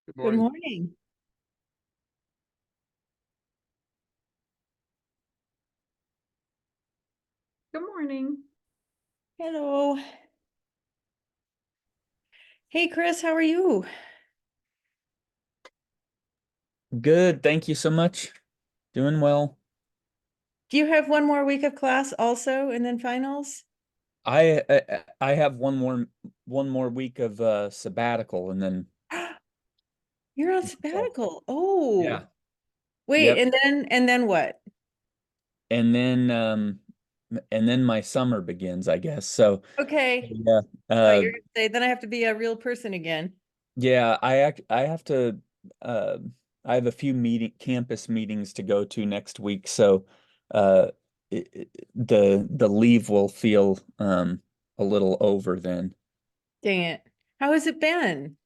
Good Good morning. morning. Good morning. Hello. Hey, Chris, how are you? Good. Thank you so much. Doing well. Do you have one more week of class also and then finals? I have one more week of sabbatical and then You're on so sabbatical. Oh, yeah. wait, Yep. and then what? And then my summer begins, I guess. So Okay. yeah. Oh, Uh you're gonna say then I have to be a real person again. yeah, I have to uh I have a few campus meetings to go to next week, so uh the leave will feel a little over then. Dang it. How has it been?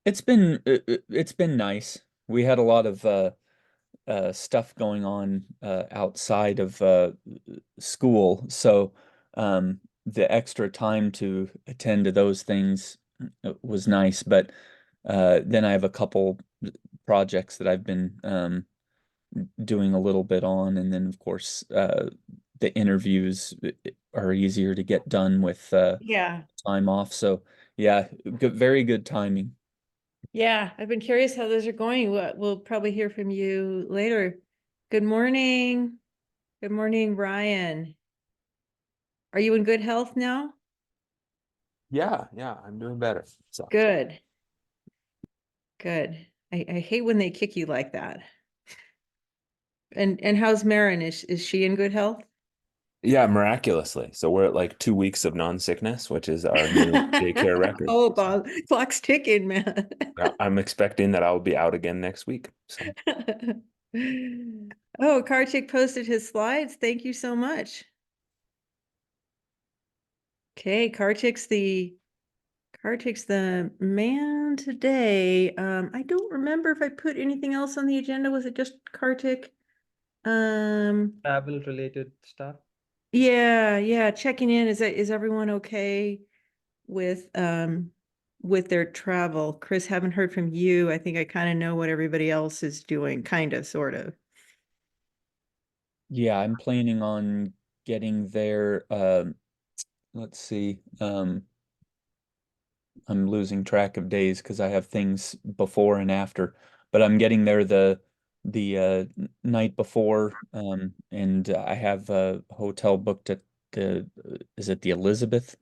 It's been nice. We had a lot of stuff going on outside of school, so the extra time to attend to those things was nice. But then I have a couple projects that I've been doing a little bit on, and then of course the interviews are easier to get done with Yeah. time off. So yeah, very good timing. Yeah, I've been curious how those are going. We'll probably hear from you later. Good morning. Good morning, Ryan. Are you in good health now? Yeah, I'm doing better. So, Good. Good. I hate when they kick you like that. And how's Marin? Is she in good health? yeah, miraculously. So we're at like 2 weeks of non-sickness, which is our new daycare record. Oh, So Bob, clock's ticking, man. yeah, I'm expecting that I'll be out again next week. So Oh, Karthik posted his slides. Thank you so much. Okay, Karthik's the man today. I don't remember if I put anything else on the agenda. Was it just Karthik? Um, Travel related stuff. yeah, checking in. Is everyone okay with their travel? Chris, haven't heard from you. I think I kind of know what everybody else is doing, kind of, sort of. Yeah, I'm planning on getting there. Let's see. I'm losing track of days because I have things before and after, but I'm getting there the night before, and I have a hotel booked at is it the Elizabeth?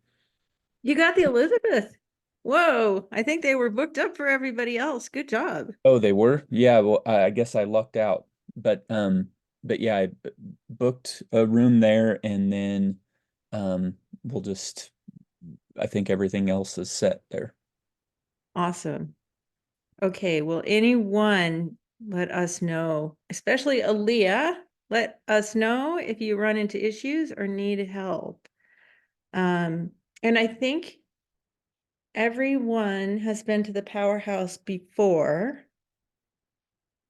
You got the Elizabeth. Whoa, I think they were booked up for everybody else. Good job. Oh, they were? Yeah, well, I guess I lucked out. But yeah, I booked a room there, and then we'll just I think everything else is set there. Awesome. Okay, well, anyone let us know, especially Aaliyah, let us know if you run into issues or need help. Um, and I think everyone has been to the powerhouse before.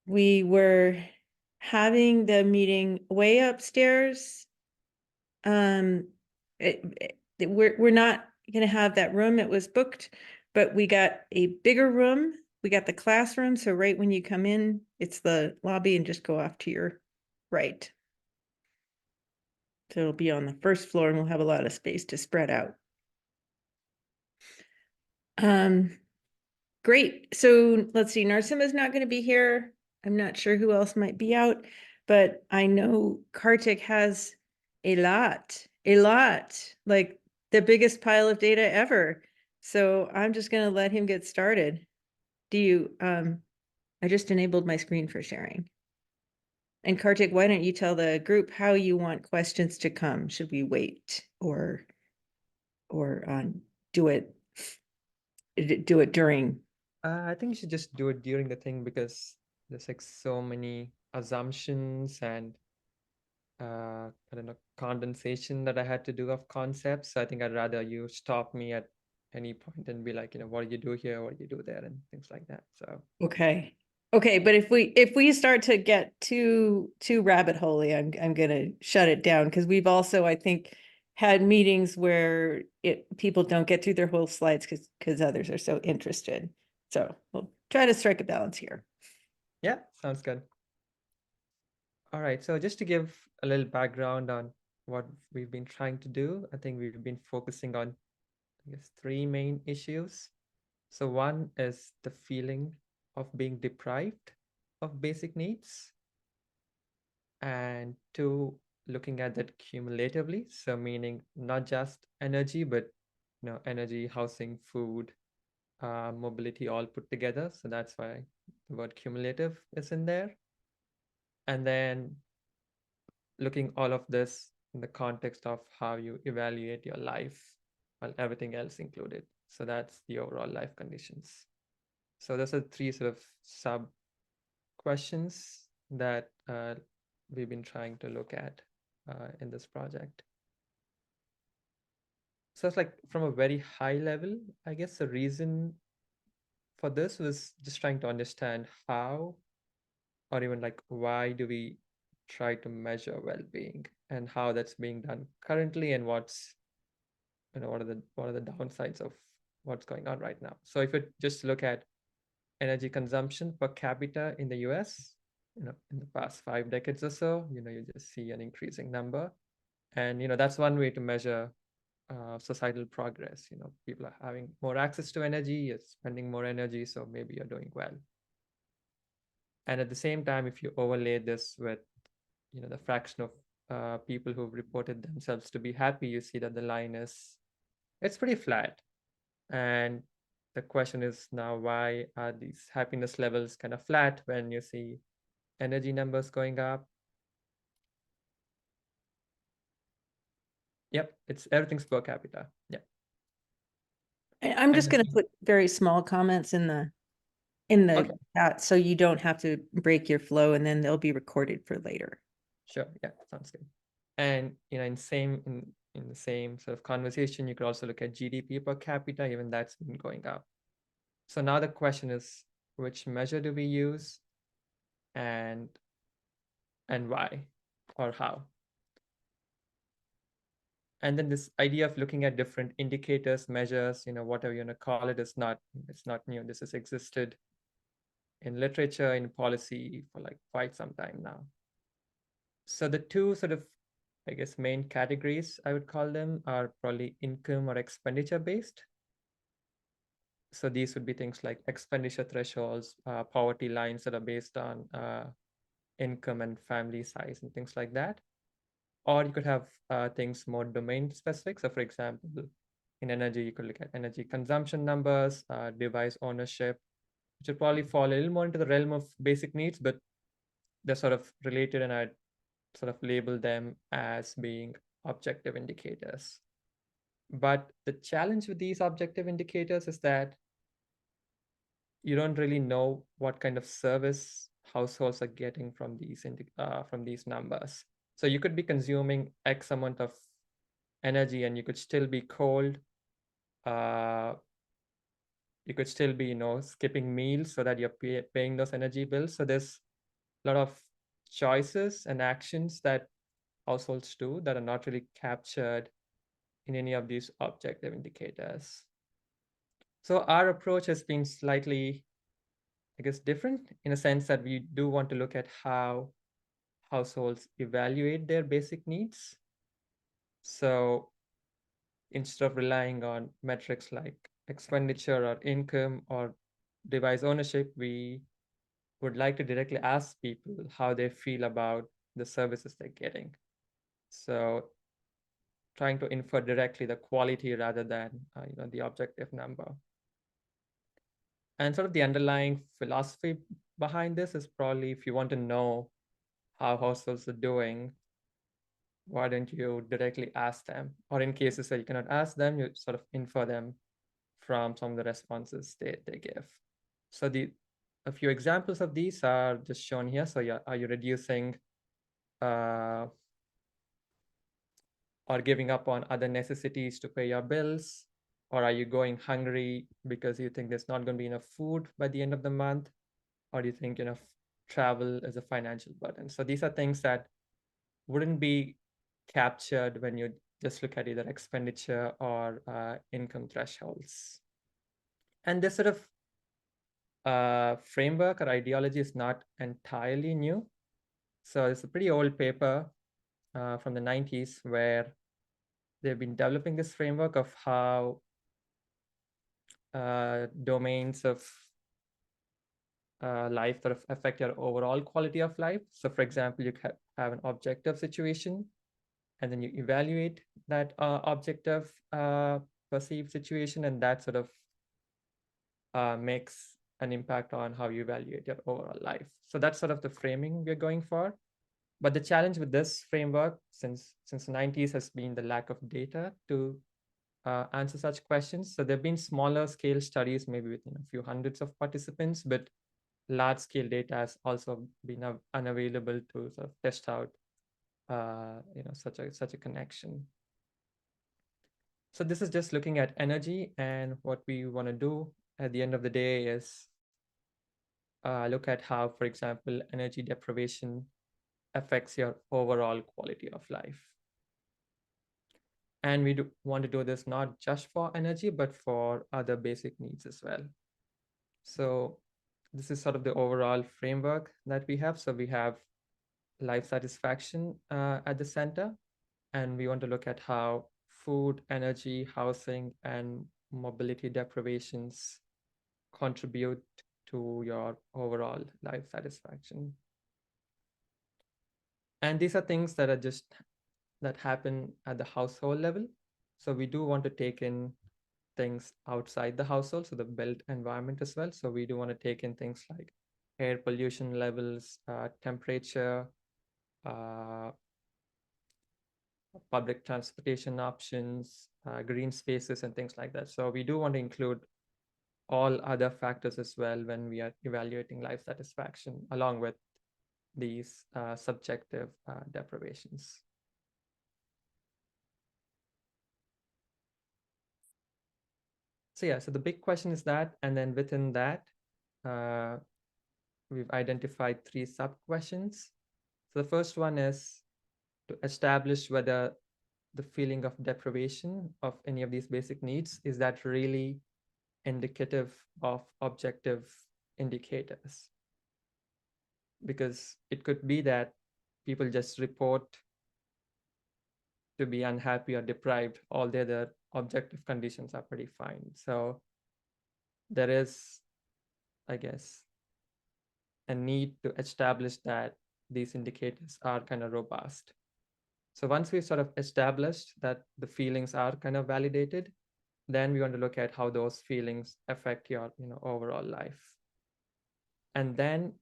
We were having the meeting way upstairs. We're not gonna have that room. It was booked, but we got a bigger room. We got the classroom, so right when you come in, it's the lobby and just go off to your right. So it'll be on the first floor and we'll have a lot of space to spread out. Um, Great. So let's see, Narsima's not going to be here. I'm not sure who else might be out, but I know Kartik has a lot, like the biggest pile of data ever. So I'm just going to let him get started. I just enabled my screen for sharing. And Kartik, why don't you tell the group how you want questions to come? Should we wait or do it do it during? I think you should just do it during the thing because there's like so many assumptions and I don't know, condensation that I had to do of concepts. So I think I'd rather you stop me at any point and be like, what do you do here? What do you do there? And things like that. So Okay. Okay, but if we start to get too rabbit holey, I'm gonna shut it down because we've also, I think, had meetings where people don't get through their whole slides because others are so interested. So we'll try to strike a balance here. Yeah, sounds good. All right, so just to give a little background on what we've been trying to do, I think we've been focusing on, I guess, three main issues. So one is the feeling of being deprived of basic needs, and two, looking at that cumulatively. So meaning not just energy, but energy, housing, food, mobility all put together. So that's why the word cumulative is in there. And then looking all of this in the context of how you evaluate your life, while everything else included. So that's the overall life conditions. So those are three sort of sub questions that we've been trying to look at in this project. So it's like from a very high level, I guess the reason for this was just trying to understand how, or even like why do we try to measure well-being, and how that's being done currently, and what's what are the downsides of what's going on right now. So if you just look at energy consumption per capita in the US, in the past 5 decades or so, you just see an increasing number. And, that's one way to measure societal progress. People are having more access to energy, you're spending more energy, so maybe you're doing well. And at the same time, if you overlay this with, the fraction of people who've reported themselves to be happy, you see that the line it's pretty flat. And the question is now, why are these happiness levels kind of flat when you see energy numbers going up? Yep, everything's per capita. Yeah. I'm just And going to put very small comments in the Okay. chat, so you don't have to break your flow, and then they'll be recorded for later. Sure. Yeah, sounds good. And in the same sort of conversation, you could also look at GDP per capita. Even that's been going up. So now the question is, which measure do we use, and why, or how? And then this idea of looking at different indicators, measures, whatever you want to call it, it's not new. This has existed in literature, in policy for like quite some time now. So the two sort of, I guess, main categories, I would call them, are probably income or expenditure based. So these would be things like expenditure thresholds, poverty lines that are based on income and family size and things like that. Or you could have things more domain specific. So for example, in energy, you could look at energy consumption numbers, device ownership, which would probably fall a little more into the realm of basic needs, but they're sort of related, and I'd sort of label them as being objective indicators. But the challenge with these objective indicators is that you don't really know what kind of service households are getting from these numbers. So you could be consuming X amount of energy and you could still be cold. You could still be, skipping meals so that you're paying those energy bills. So there's a lot of choices and actions that households do that are not really captured in any of these objective indicators. So our approach has been slightly, I guess, different in a sense that we do want to look at how households evaluate their basic needs. So instead of relying on metrics like expenditure or income or device ownership, we would like to directly ask people how they feel about the services they're getting. So trying to infer directly the quality rather than the objective number. And sort of the underlying philosophy behind this is probably, if you want to know how households are doing, why don't you directly ask them? Or in cases that you cannot ask them, you sort of infer them from some of the responses they give. So a few examples of these are just shown here. So are you reducing or giving up on other necessities to pay your bills? Or are you going hungry because you think there's not going to be enough food by the end of the month? Or do you think travel is a financial burden? So these are things that wouldn't be captured when you just look at either expenditure or income thresholds. And this sort of framework or ideology is not entirely new. So it's a pretty old paper from the 90s where they've been developing this framework of how domains of life sort of affect your overall quality of life. So for example, you have an objective situation, and then you evaluate that objective perceived situation, and that sort of makes an impact on how you evaluate your overall life. So that's sort of the framing we're going for. But the challenge with this framework since the 90s has been the lack of data to answer such questions. So there have been smaller scale studies, maybe with a few hundreds of participants, but large scale data has also been unavailable to sort of test out such a connection. So this is just looking at energy, and what we want to do at the end of the day is look at how, for example, energy deprivation affects your overall quality of life. And we want to do this not just for energy, but for other basic needs as well. So this is sort of the overall framework that we have. So we have life satisfaction at the center, and we want to look at how food, energy, housing, and mobility deprivations contribute to your overall life satisfaction. And these are things that happen at the household level. So we do want to take in things outside the household, so the built environment as well. So we do want to take in things like air pollution levels, temperature, public transportation options, green spaces, and things like that. So we do want to include all other factors as well when we are evaluating life satisfaction, along with these subjective deprivations. So yeah, so the big question is that, and then within that, we've identified 3 sub-questions. So the first one is to establish whether the feeling of deprivation of any of these basic needs, is that really indicative of objective indicators? Because it could be that people just report to be unhappy or deprived, all the other objective conditions are pretty fine. So there is, I guess, a need to establish that these indicators are kind of robust. So once we've sort of established that the feelings are kind of validated, then we want to look at how those feelings affect your overall life. And then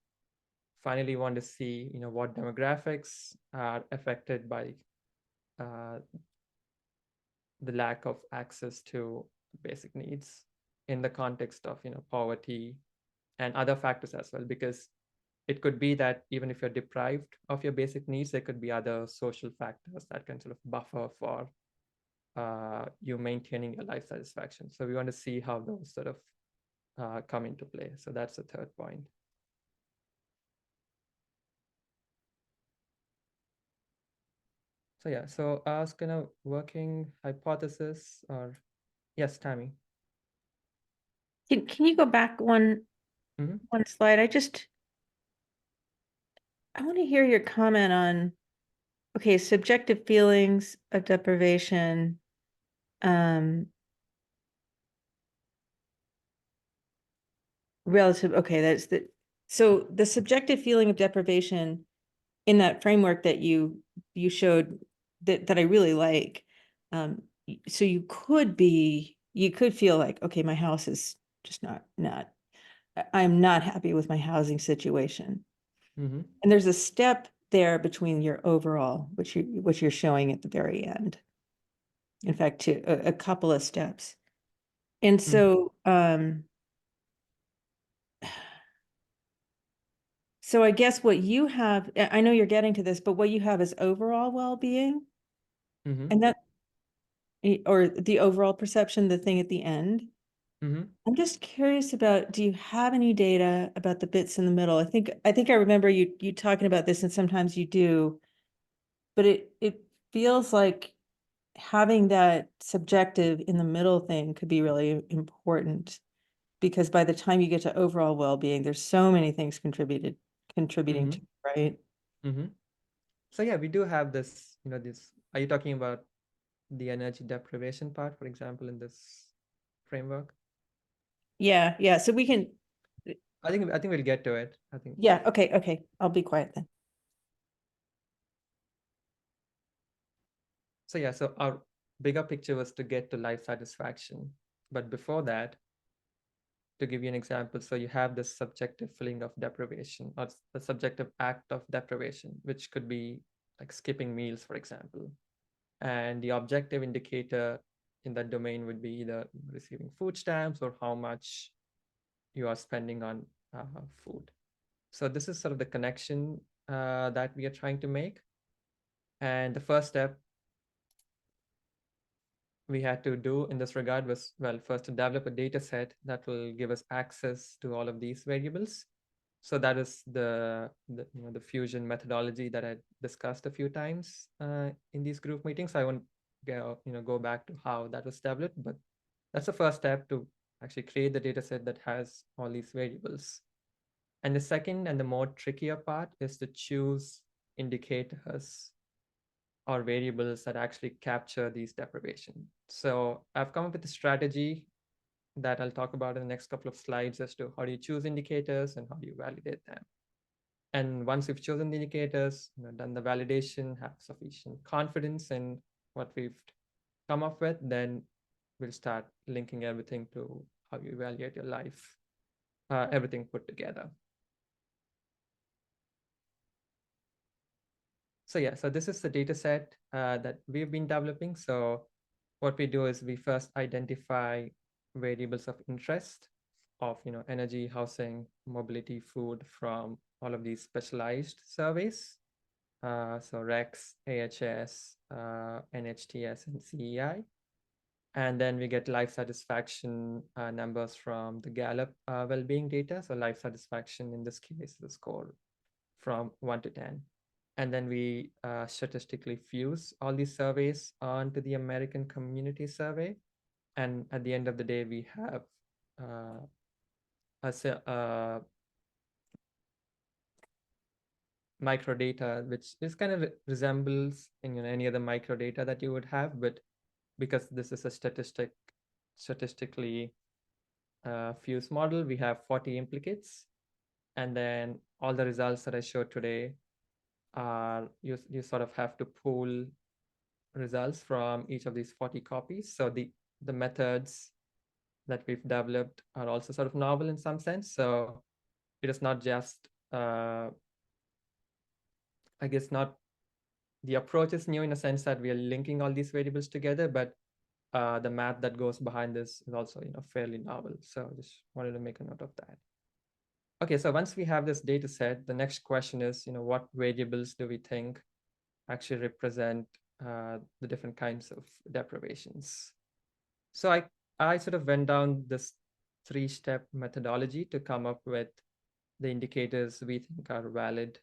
finally want to see what demographics are affected by the lack of access to basic needs in the context of poverty and other factors as well, because it could be that even if you're deprived of your basic needs, there could be other social factors that can sort of buffer for you maintaining your life satisfaction. So we want to see how those sort of come into play. So that's the third point. So yeah, so as kind of working hypothesis, or yes, Tammy. Can you go back one slide? I want to hear your comment on, okay, subjective feelings of deprivation. Relative, okay, so the subjective feeling of deprivation in that framework that you showed that I really like. So you could feel like, okay, my house is just I'm not happy with my housing situation. Mm-hmm. And there's a step there between your overall, which you're showing at the very end. In fact, a couple of steps. And so, so I guess what you have, I know you're getting to this, but what you have is overall well-being, and that, or the overall perception, the thing at the end. I'm just curious about, do you have any data about the bits in the middle? I think I remember you talking about this, and sometimes you do, but it feels like having that subjective in the middle thing could be really important. because by the time you get to overall well-being, there's so many things contributing to, right? Mm-hmm. So yeah, we do have this, this, are you talking about the energy deprivation part, for example, in this framework? Yeah. So we can, I think we'll get to it. I think. yeah, okay. I'll be quiet then. So yeah, so our bigger picture was to get to life satisfaction. But before that, to give you an example, so you have this subjective feeling of deprivation or the subjective act of deprivation, which could be like skipping meals, for example. And the objective indicator in that domain would be either receiving food stamps or how much you are spending on food. So this is sort of the connection that we are trying to make. And the first step we had to do in this regard was, well, first to develop a data set that will give us access to all of these variables. So that is the fusion methodology that I discussed a few times in these group meetings. I won't go back to how that was developed, but that's the first step to actually create the data set that has all these variables. And the second and the more trickier part is to choose indicators or variables that actually capture these deprivation. So I've come up with a strategy that I'll talk about in the next couple of slides as to how do you choose indicators and how do you validate them. And once we've chosen the indicators, done the validation, have sufficient confidence in what we've come up with, then we'll start linking everything to how you evaluate your life, everything put together. So yeah, so this is the data set that we've been developing. So what we do is we first identify variables of interest of energy, housing, mobility, food from all of these specialized surveys. So REX, AHS, NHTS, and CEI. And then we get life satisfaction numbers from the Gallup well-being data. So life satisfaction in this case is a score from 1 to 10. And then we statistically fuse all these surveys onto the American Community Survey. And at the end of the day, we have a microdata, which is kind of resembles in any other microdata that you would have, but because this is a statistically fused model, we have 40 implicates. And then all the results that I showed today are you sort of have to pool results from each of these 40 copies. So the methods that we've developed are also sort of novel in some sense. So it is not just, I guess not, the approach is new in a sense that we are linking all these variables together, but the math that goes behind this is also fairly novel. So just wanted to make a note of that. Okay, so once we have this data set, the next question is, what variables do we think actually represent the different kinds of deprivations? So I sort of went down this 3-step methodology to come up with the indicators we think are valid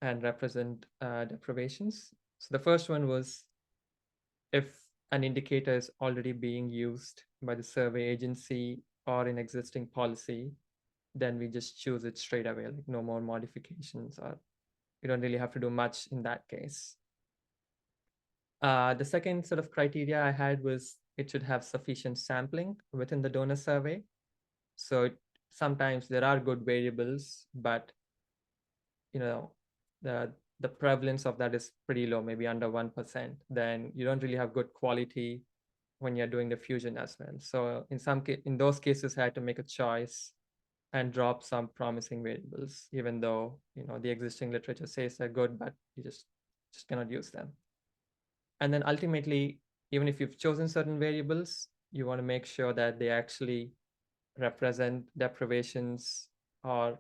and represent deprivations. So the first one was if an indicator is already being used by the survey agency or in existing policy, then we just choose it straight away, like no more modifications, or you don't really have to do much in that case. The second sort of criteria I had was it should have sufficient sampling within the donor survey. So sometimes there are good variables, but the prevalence of that is pretty low, maybe under 1%. Then you don't really have good quality when you're doing the fusion as well. So in those cases, I had to make a choice and drop some promising variables, even though the existing literature says they're good, but you just cannot use them. And then ultimately, even if you've chosen certain variables, you want to make sure that they actually represent deprivations or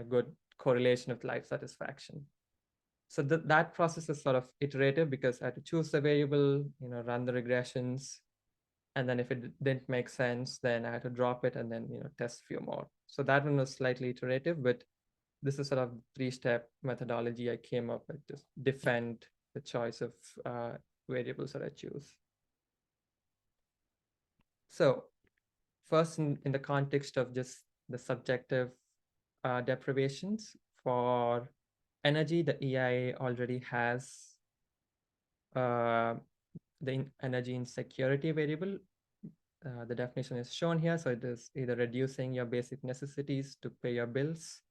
good correlation with life satisfaction. So that process is sort of iterative because I had to choose the variable, run the regressions, and then if it didn't make sense, then I had to drop it and then test a few more. So that one was slightly iterative, but this is sort of 3-step methodology I came up with to defend the choice of variables that I choose. So first in the context of just the subjective deprivations. For energy, the EIA already has the energy insecurity variable. The definition is shown here. So it is either reducing your basic necessities to pay your bills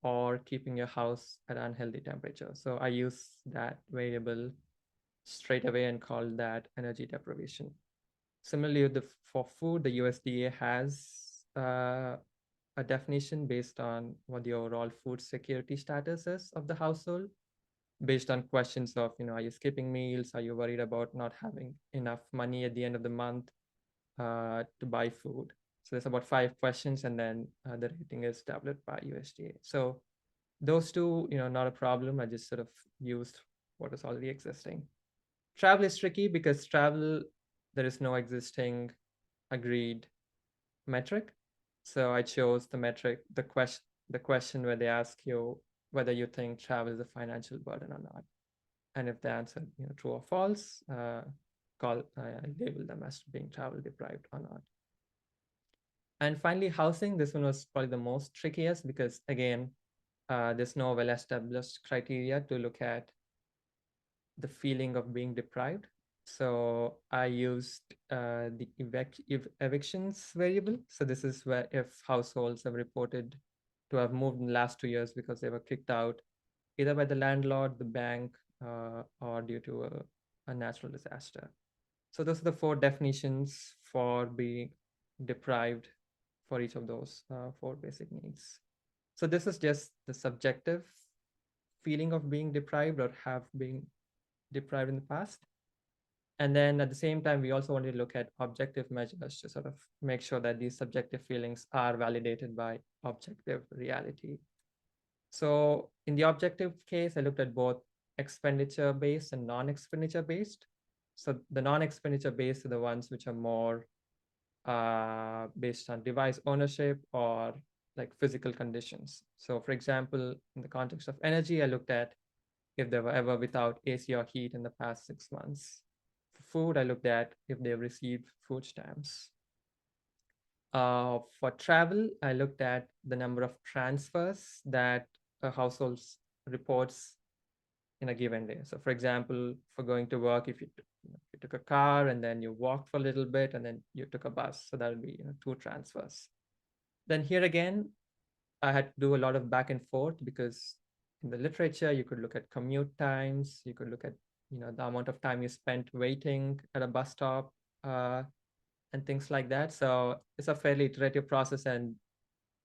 or keeping your house at an unhealthy temperature. So I use that variable straight away and call that energy deprivation. Similarly, for food, the USDA has a definition based on what the overall food security status is of the household, based on questions of, are you skipping meals? Are you worried about not having enough money at the end of the month to buy food? So there's about 5 questions, and then the rating is developed by USDA. So those two, not a problem. I just sort of used what is already existing. Travel is tricky because travel, there is no existing agreed metric. So I chose the metric, the question where they ask you whether you think travel is a financial burden or not. And if the answer, true or false, I label them as being travel deprived or not. And finally, housing. This one was probably the most trickiest because, again, there's no well-established criteria to look at the feeling of being deprived. So I used the evictions variable. So this is where if households have reported to have moved in the last 2 years because they were kicked out either by the landlord, the bank, or due to a natural disaster. So those are the 4 definitions for being deprived for each of those 4 basic needs. So this is just the subjective feeling of being deprived or have been deprived in the past. And then at the same time, we also want to look at objective measures to sort of make sure that these subjective feelings are validated by objective reality. So in the objective case, I looked at both expenditure based and non-expenditure based. So the non-expenditure based are the ones which are more based on device ownership or like physical conditions. So for example, in the context of energy, I looked at if they were ever without AC or heat in the past 6 months. For food, I looked at if they received food stamps. For travel, I looked at the number of transfers that a household reports in a given day. So for example, for going to work, if you took a car and then you walked for a little bit and then you took a bus, so that would be 2 transfers. Then here again, I had to do a lot of back and forth because in the literature, you could look at commute times, you could look at the amount of time you spent waiting at a bus stop, and things like that. So it's a fairly iterative process, and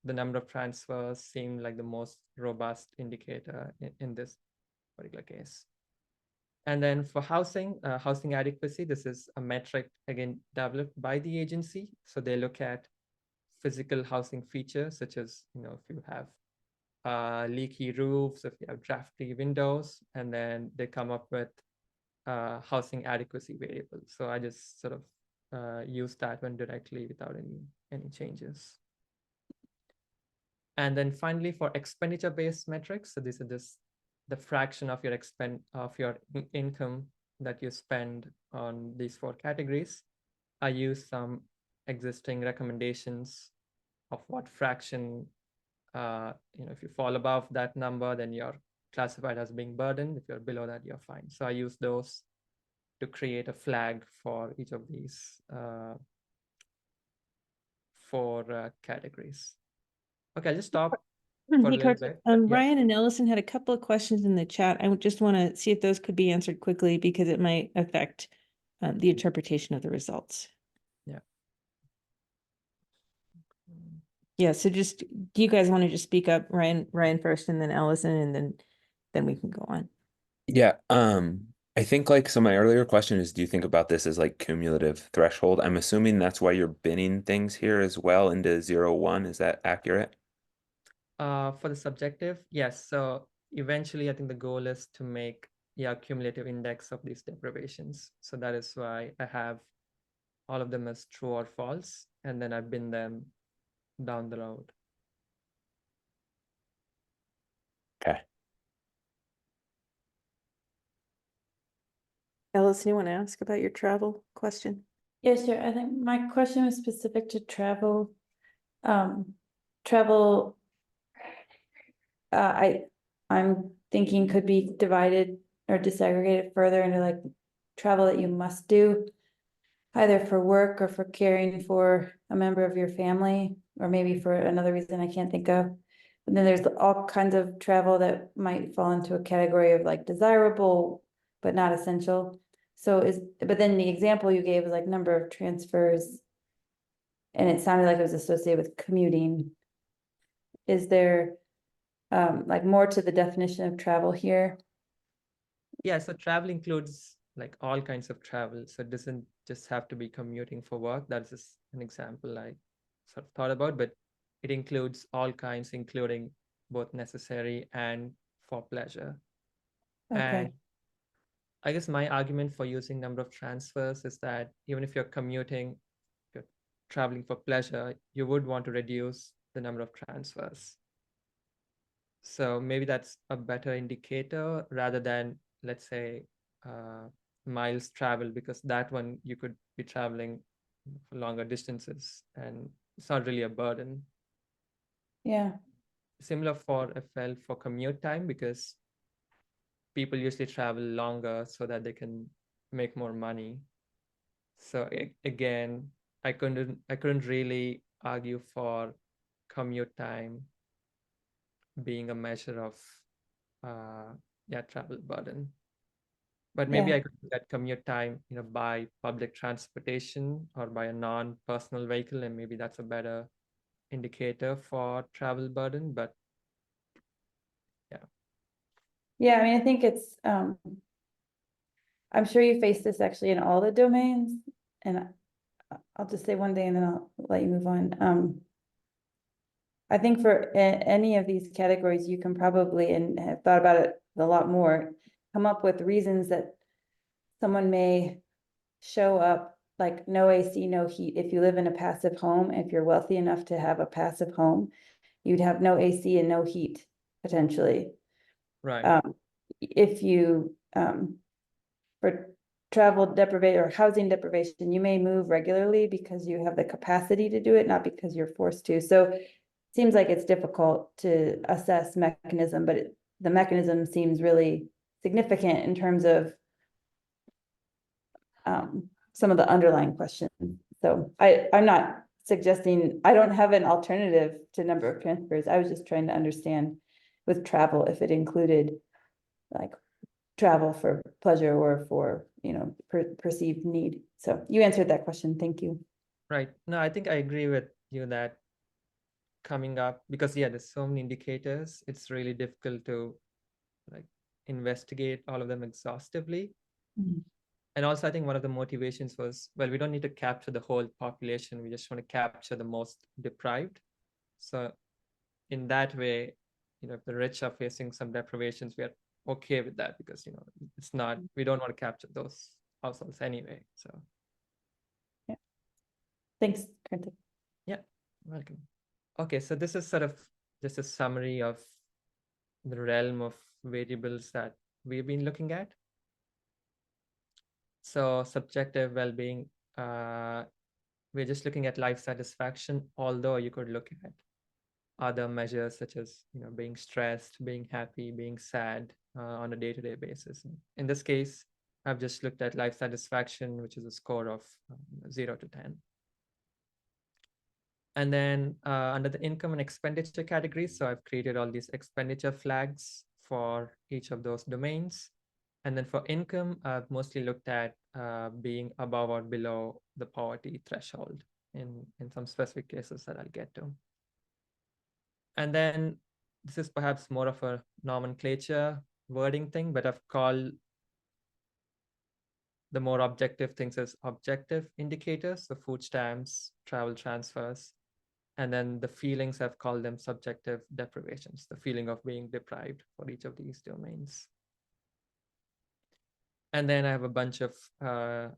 the number of transfers seemed like the most robust indicator in this particular case. And then for housing adequacy, this is a metric, again, developed by the agency. So they look at physical housing features, such as, if you have leaky roofs, if you have drafty windows, and then they come up with housing adequacy variable. So I just sort of use that one directly without any changes. And then finally, for expenditure-based metrics, so these are just the fraction of your income that you spend on these 4 categories. I use some existing recommendations of what fraction, if you fall above that number, then you're classified as being burdened. If you're below that, you're fine. So I use those to create a flag for each of these 4 categories. Okay, I'll just stop for a Hey, little Karthik, bit. Ryan and Ellison had a couple of questions in the chat. I would just want to see if those could be answered quickly because it might affect the interpretation of the results. Yeah. Yeah, so just, do you guys want to just speak up, Ryan first and then Ellison, and then we can go on. Yeah, I think like, so my earlier question is, do you think about this as like cumulative threshold? I'm assuming that's why you're binning things here as well into 0, 1. Is that accurate? For the subjective, yes. So eventually, I think the goal is to make cumulative index of these deprivations. So that is why I have all of them as true or false, and then I bin them down the road. Okay. Ellison, you want to ask about your travel question? Yes, sure. I think my question was specific to travel. Travel, I'm thinking could be divided or disaggregated further into like travel that you must do, either for work or for caring for a member of your family, or maybe for another reason I can't think of. And then there's all kinds of travel that might fall into a category of like desirable, but not essential. But then the example you gave was like number of transfers, and it sounded like it was associated with commuting. Is there like more to the definition of travel here? Yeah, so travel includes like all kinds of travel. So it doesn't just have to be commuting for work. That's just an example I sort of thought about, but it includes all kinds, including both necessary and for pleasure. Okay. And I guess my argument for using number of transfers is that even if you're commuting, if you're traveling for pleasure, you would want to reduce the number of transfers. So maybe that's a better indicator rather than, let's say, miles traveled, because that one you could be traveling for longer distances and it's not really a burden. Yeah. Similar for FL for commute time, because people usually travel longer so that they can make more money. So again, I couldn't really argue for commute time being a measure of travel burden. But maybe Yeah. I could look at commute time, by public transportation or by a non-personal vehicle, and maybe that's a better indicator for travel burden. But yeah. Yeah, I mean, I think it's I'm sure you face this actually in all the domains, and I'll just say one thing and then I'll let you move on. I think for any of these categories, you can probably, and have thought about it a lot more, come up with reasons that someone may show up, like no AC, no heat. If you live in a passive home, if you're wealthy enough to have a passive home, you'd have no AC and no heat potentially. Right. If you, for travel deprivation or housing deprivation, you may move regularly because you have the capacity to do it, not because you're forced to. So it seems like it's difficult to assess mechanism, but the mechanism seems really significant in terms of some of the underlying questions. So I'm not suggesting, I don't have an alternative to number of transfers. I was just trying to understand with travel, if it included like travel for pleasure or for, perceived need. So you answered that question. Thank you. Right. No, I think I agree with you that coming up, because there's so many indicators, it's really difficult to like investigate all of them exhaustively. Mhm. And also, I think one of the motivations was, well, we don't need to capture the whole population. We just want to capture the most deprived. So in that way, if the rich are facing some deprivations, we are okay with that because, it's not, we don't want to capture those households anyway. So Yeah. Thanks, Karthik. yeah, welcome. Okay, so this is sort of just a summary of the realm of variables that we've been looking at. So subjective well-being, we're just looking at life satisfaction, although you could look at other measures such as being stressed, being happy, being sad on a day-to-day basis. In this case, I've just looked at life satisfaction, which is a score of 0 to 10. And then under the income and expenditure categories, so I've created all these expenditure flags for each of those domains. And then for income, I've mostly looked at being above or below the poverty threshold in some specific cases that I'll get to. And then this is perhaps more of a nomenclature wording thing, but I've called the more objective things as objective indicators, so food stamps, travel transfers, and then the feelings, I've called them subjective deprivations, the feeling of being deprived for each of these domains. And then I have a bunch of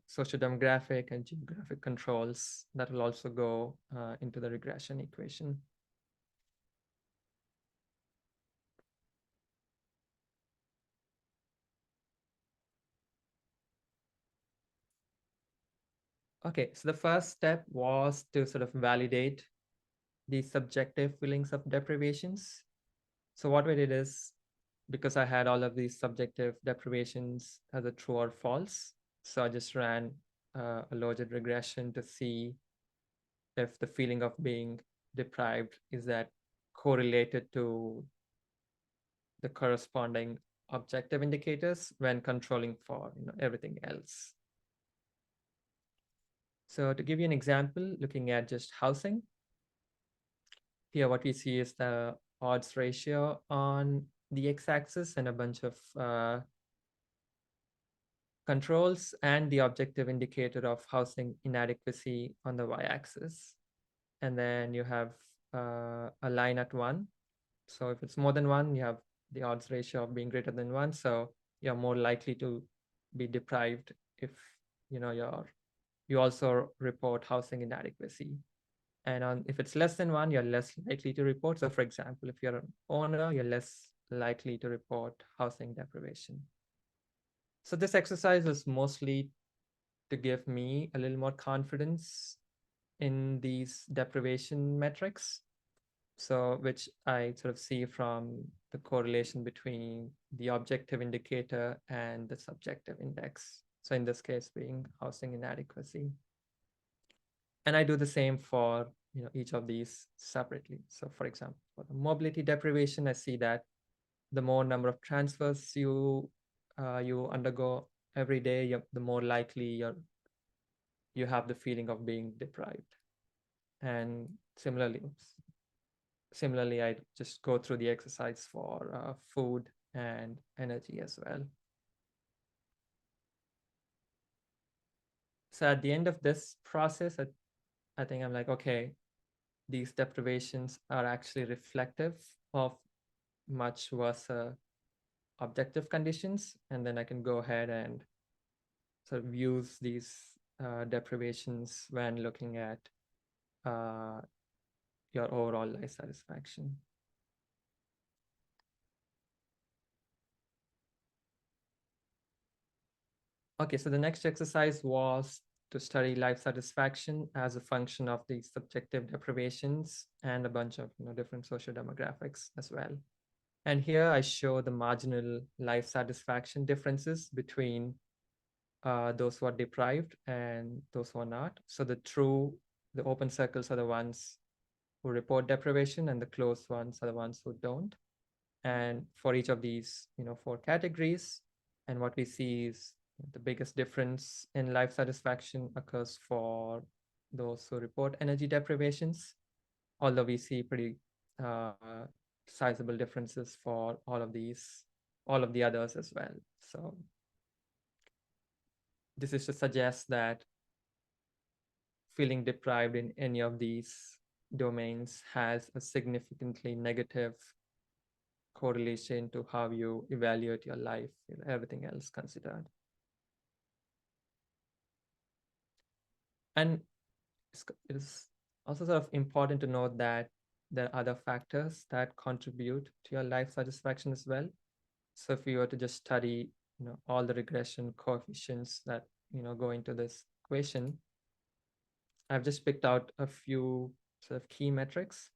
socio-demographic and geographic controls that will also go into the regression equation. Okay, so the first step was to sort of validate the subjective feelings of deprivations. So what we did is, because I had all of these subjective deprivations as a true or false, so I just ran a loaded regression to see if the feeling of being deprived is that correlated to the corresponding objective indicators when controlling for everything else. So to give you an example, looking at just housing, here what we see is the odds ratio on the x-axis and a bunch of controls and the objective indicator of housing inadequacy on the y-axis. And then you have a line at 1. So if it's more than 1, you have the odds ratio of being greater than 1. So you're more likely to be deprived if you also report housing inadequacy. And if it's less than 1, you're less likely to report. So for example, if you're an owner, you're less likely to report housing deprivation. So this exercise is mostly to give me a little more confidence in these deprivation metrics. So which I sort of see from the correlation between the objective indicator and the subjective index. So in this case being housing inadequacy. And I do the same for each of these separately. So for example, for the mobility deprivation, I see that the more number of transfers you undergo every day, the more likely you have the feeling of being deprived. And similarly, I just go through the exercise for food and energy as well. So at the end of this process, I think I'm like, okay, these deprivations are actually reflective of much worse objective conditions. And then I can go ahead and sort of use these deprivations when looking at your overall life satisfaction. Okay, so the next exercise was to study life satisfaction as a function of the subjective deprivations and a bunch of different social demographics as well. And here I show the marginal life satisfaction differences between those who are deprived and those who are not. So the open circles are the ones who report deprivation, and the closed ones are the ones who don't. And for each of these 4 categories, and what we see is the biggest difference in life satisfaction occurs for those who report energy deprivations, although we see pretty sizable differences for all of the others as well. So this is to suggest that feeling deprived in any of these domains has a significantly negative correlation to how you evaluate your life, everything else considered. And it is also sort of important to note that there are other factors that contribute to your life satisfaction as well. So if you were to just study, all the regression coefficients that, go into this equation, I've just picked out a few sort of key metrics.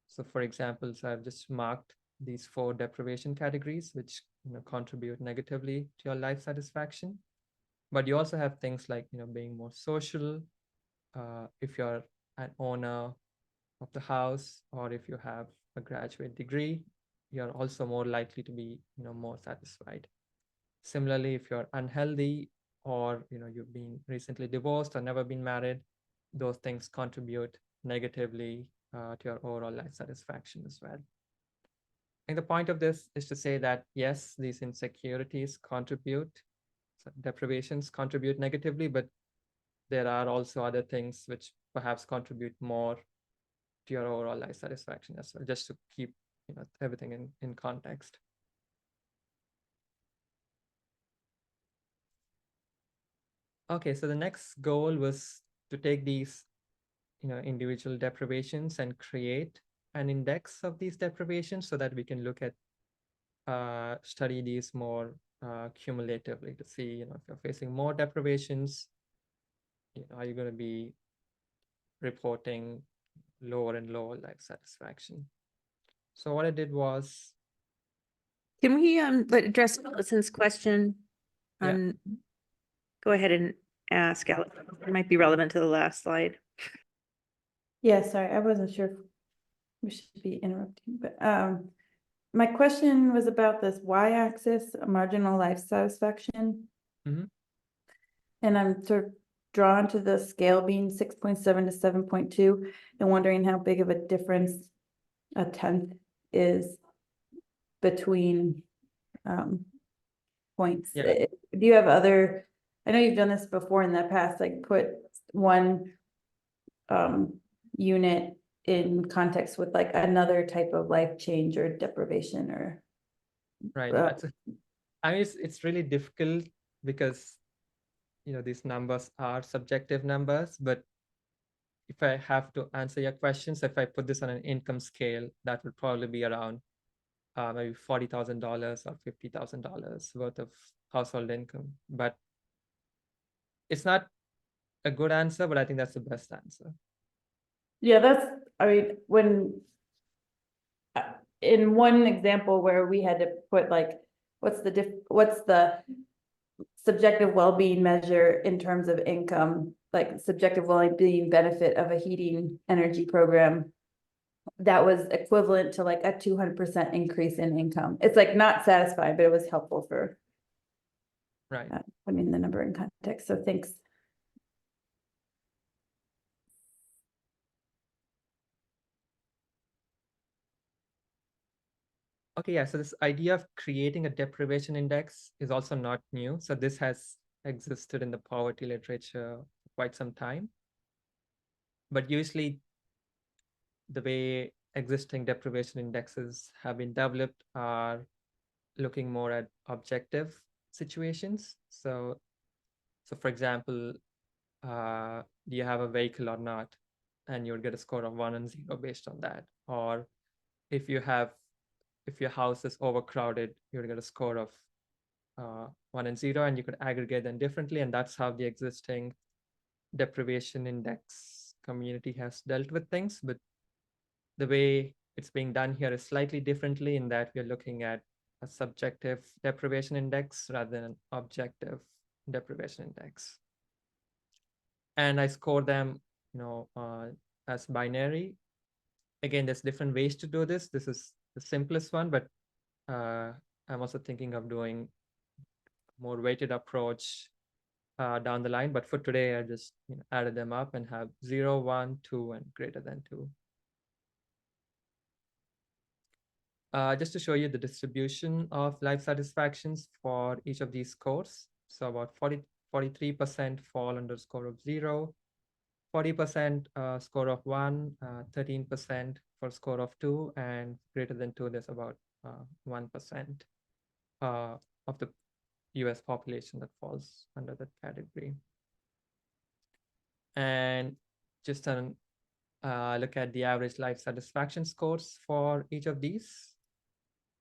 So for example, so I've just marked these 4 deprivation categories, which contribute negatively to your life satisfaction. But you also have things like being more social, if you're an owner of the house, or if you have a graduate degree, you're also more likely to be more satisfied. Similarly, if you're unhealthy, or you've been recently divorced or never been married, those things contribute negatively to your overall life satisfaction as well. And the point of this is to say that yes, these insecurities contribute, so deprivations contribute negatively, but there are also other things which perhaps contribute more to your overall life satisfaction as well, just to keep everything in context. Okay, so the next goal was to take these individual deprivations and create an index of these deprivations so that we can look at study these more cumulatively to see if you're facing more deprivations, are you going to be reporting lower and lower life satisfaction? So what I did was, Can we address Allison's question? Yeah. On, go ahead and ask Allison. It might be relevant to the last slide. Yeah, sorry, I wasn't sure if we should be interrupting, but my question was about this y-axis, marginal life satisfaction. Mhm. And I'm sort of drawn to the scale being 6.7 to 7.2 and wondering how big of a difference a tenth is between points. Yeah. Do you have other, I know you've done this before in the past, like put one unit in context with like another type of life change or deprivation or Right. I mean, it's really difficult because, these numbers are subjective numbers, but if I have to answer your questions, if I put this on an income scale, that would probably be around maybe $40,000 or $50,000 worth of household income. But it's not a good answer, but I think that's the best answer. yeah, that's, I mean, when in one example where we had to put like, what's the subjective well-being measure in terms of income, like subjective well-being benefit of a heating energy program, that was equivalent to like a 200% increase in income. It's like not satisfied, but it was helpful for Right. putting the number in context. So thanks. Okay, yeah, so this idea of creating a deprivation index is also not new. So this has existed in the poverty literature for quite some time. But usually the way existing deprivation indexes have been developed are looking more at objective situations. So for example, do you have a vehicle or not? And you would get a score of 1 and 0 based on that. Or if your house is overcrowded, you would get a score of 1 and 0, and you could aggregate them differently. And that's how the existing deprivation index community has dealt with things. But the way it's being done here is slightly differently in that we're looking at a subjective deprivation index rather than an objective deprivation index. And I score them, as binary. Again, there's different ways to do this. This is the simplest one, but I'm also thinking of doing more weighted approach down the line. But for today, I just added them up and have 0, 1, 2, and greater than 2. Just to show you the distribution of life satisfactions for each of these scores. So about 43% fall under score of 0, 40% score of 1, 13% for score of 2, and greater than 2, there's about 1% of the US population that falls under that category. And just look at the average life satisfaction scores for each of these.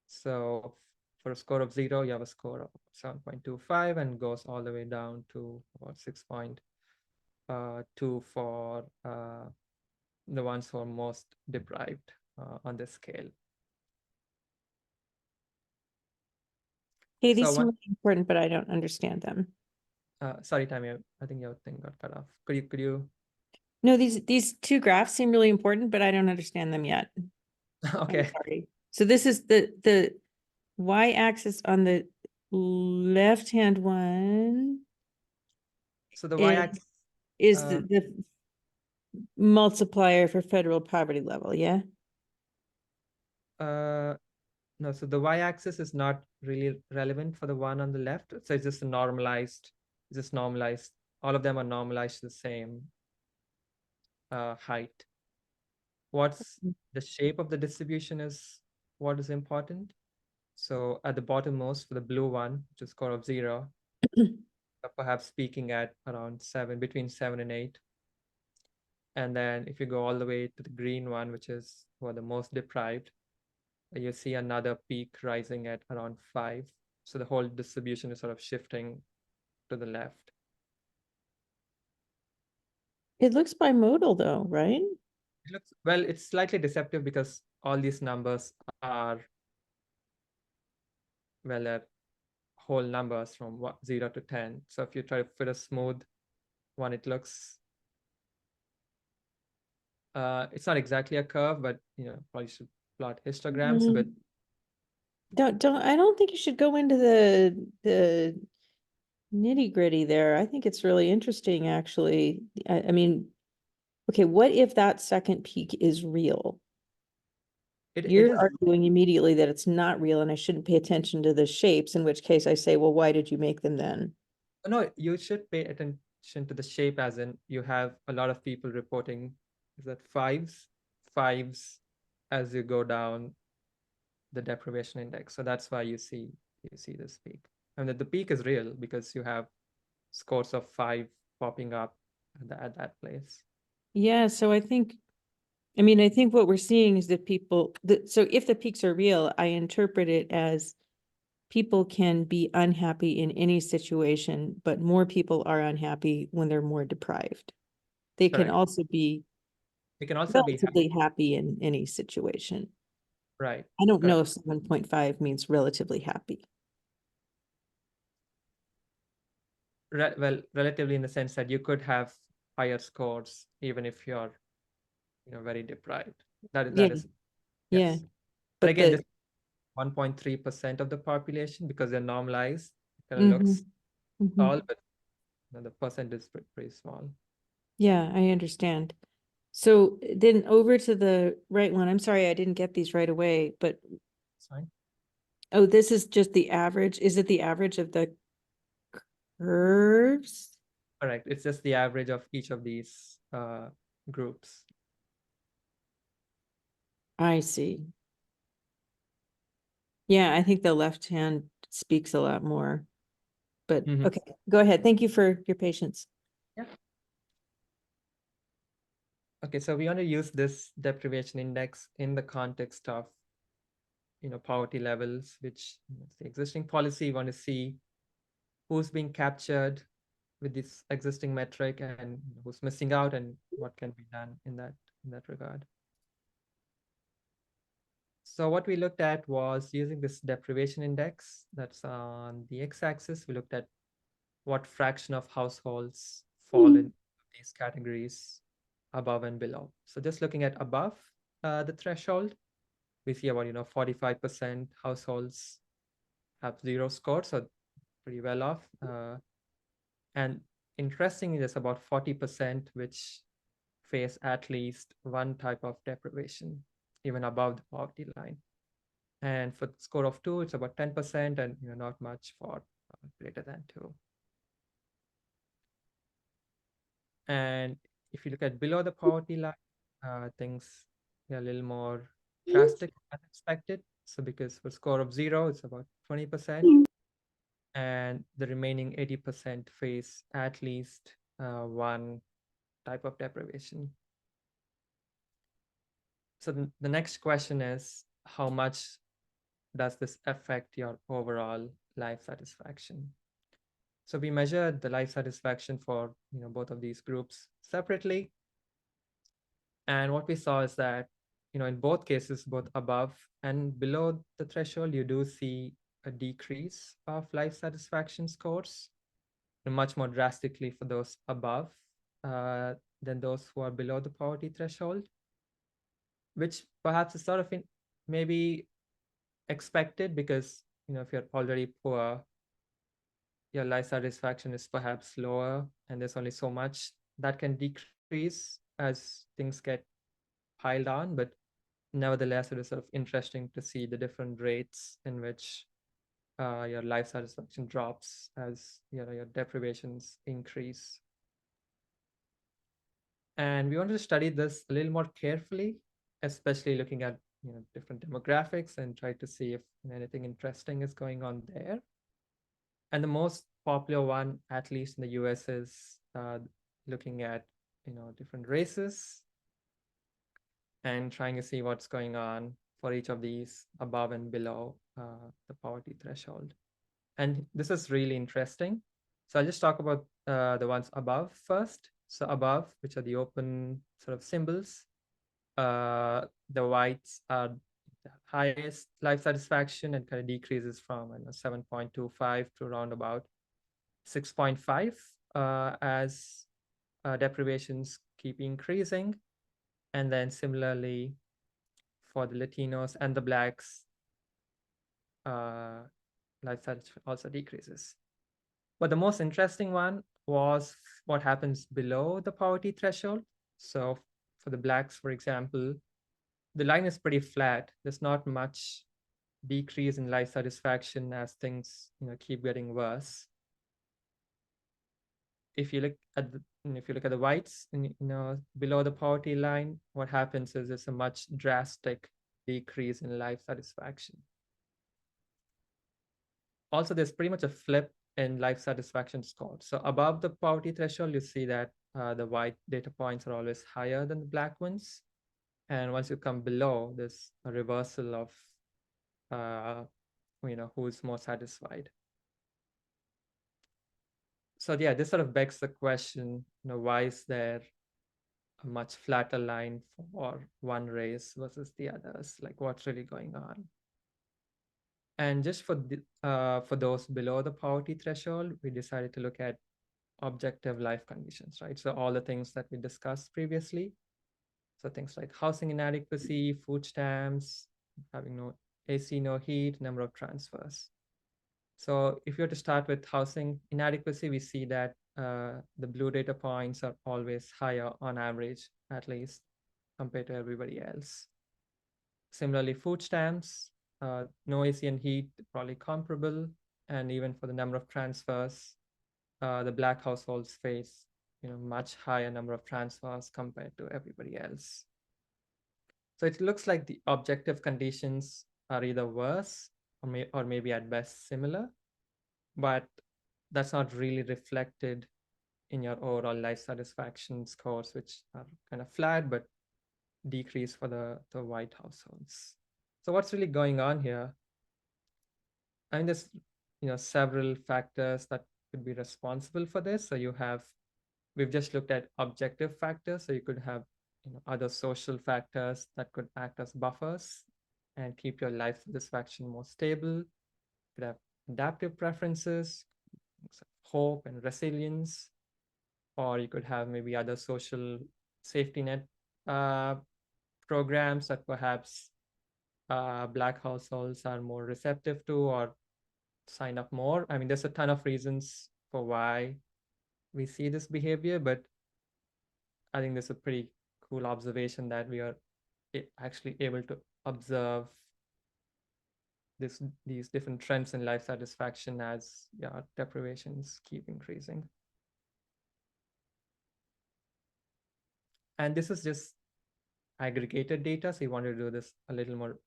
So for a score of 0, you have a score of 7.25 and goes all the way down to about 6.2 for the ones who are most deprived on this scale. Hey, these So seem really important, but I don't understand them. sorry, Tammy, I think your thing got cut off. Could you? No, these two graphs seem really important, but I don't understand them yet. Okay. I'm sorry. So this is the y-axis on the left-hand one. So the y-axis is the multiplier for federal poverty level, yeah? No, so the y-axis is not really relevant for the one on the left. So it's just normalized. All of them are normalized to the same height. What's the shape of the distribution is what is important. So at the bottommost for the blue one, which is score of 0, perhaps peaking at around 7, between 7 and 8. And then if you go all the way to the green one, which is who are the most deprived, you see another peak rising at around 5. So the whole distribution is sort of shifting to the left. It looks bimodal though, right? It looks, well, it's slightly deceptive because all these numbers are, well, whole numbers from 0 to 10. So if you try to fit a smooth one, it looks, it's not exactly a curve, but probably should plot histograms a bit. I don't think you should go into the nitty gritty there. I think it's really interesting, actually. I mean, okay, what if that second peak is real? It You're is, arguing immediately that it's not real and I shouldn't pay attention to the shapes, in which case I say, well, why did you make them then? no, you should pay attention to the shape, as in you have a lot of people reporting, is that fives as you go down the deprivation index. So that's why you see this peak. And the peak is real because you have scores of 5 popping up at that place. Yeah, so I think what we're seeing is that so if the peaks are real, I interpret it as people can be unhappy in any situation, but more people are unhappy when they're more deprived. They can Correct. also be It can also be relatively happy in any situation. right. I don't know Correct. if 7.5 means relatively happy. Well, relatively in the sense that you could have higher scores even if you're very deprived. That Yeah, is yeah. yes. But But again, this 1.3% of the population, because they're normalized, it kind of looks tall, but the percent is pretty small. Yeah, I understand. So then over to the right one. I'm sorry, I didn't get these right away, but It's fine. oh, this is just the average. Is it the average of the curves? Correct. It's just the average of each of these groups. I see. Yeah, I think the left hand speaks a lot more. But okay, go ahead. Thank you for your patience. Yeah. Okay, so we want to use this deprivation index in the context of poverty levels, which is the existing policy. You want to see who's being captured with this existing metric and who's missing out and what can be done in that regard. So what we looked at was using this deprivation index that's on the x-axis. We looked at what fraction of households fall in these categories above and below. So just looking at above the threshold, we see about 45% households have 0 score, so pretty well off. And interestingly, there's about 40% which face at least one type of deprivation, even above the poverty line. And for the score of 2, it's about 10%, and not much for greater than 2. And if you look at below the poverty line, things are a little more drastic as expected. So because for score of 0, it's about 20%, and the remaining 80% face at least one type of deprivation. So the next question is, how much does this affect your overall life satisfaction? So we measured the life satisfaction for both of these groups separately. And what we saw is that in both cases, both above and below the threshold, you do see a decrease of life satisfaction scores, much more drastically for those above than those who are below the poverty threshold, which perhaps is sort of maybe expected because if you're already poor, your life satisfaction is perhaps lower, and there's only so much that can decrease as things get piled on. But nevertheless, it is sort of interesting to see the different rates in which your life satisfaction drops as your deprivations increase. And we wanted to study this a little more carefully, especially looking at different demographics and try to see if anything interesting is going on there. And the most popular one, at least in the US, is looking at different races and trying to see what's going on for each of these above and below the poverty threshold. And this is really interesting. So I'll just talk about the ones above first. So above, which are the open sort of symbols, the whites are the highest life satisfaction and kind of decreases from 7.25 to around about 6.5 as deprivations keep increasing. And then similarly for the Latinos and the Blacks, life satisfaction also decreases. But the most interesting one was what happens below the poverty threshold. So for the Blacks, for example, the line is pretty flat. There's not much decrease in life satisfaction as things keep getting worse. If you look at the whites, below the poverty line, what happens is there's a much drastic decrease in life satisfaction. Also, there's pretty much a flip in life satisfaction score. So above the poverty threshold, you see that the white data points are always higher than the black ones. And once you come below, there's a reversal of who's more satisfied. So yeah, this sort of begs the question, why is there a much flatter line for one race versus the others? Like, what's really going on? And just for those below the poverty threshold, we decided to look at objective life conditions, right? So all the things that we discussed previously. So things like housing inadequacy, food stamps, having no AC, no heat, number of transfers. So if you were to start with housing inadequacy, we see that the blue data points are always higher on average, at least compared to everybody else. Similarly, food stamps, no AC and heat, probably comparable. And even for the number of transfers, the black households face much higher number of transfers compared to everybody else. So it looks like the objective conditions are either worse or maybe at best similar, but that's not really reflected in your overall life satisfaction scores, which are kind of flat but decrease for the white households. So what's really going on here? I mean, there's several factors that could be responsible for this. So we've just looked at objective factors. So you could have other social factors that could act as buffers and keep your life satisfaction more stable. You could have adaptive preferences, hope and resilience, or you could have maybe other social safety net programs that perhaps Black households are more receptive to or sign up more. I mean, there's a ton of reasons for why we see this behavior, but I think there's a pretty cool observation that we are actually able to observe these different trends in life satisfaction as deprivations keep increasing. And this is just aggregated data, so you want to do this a little more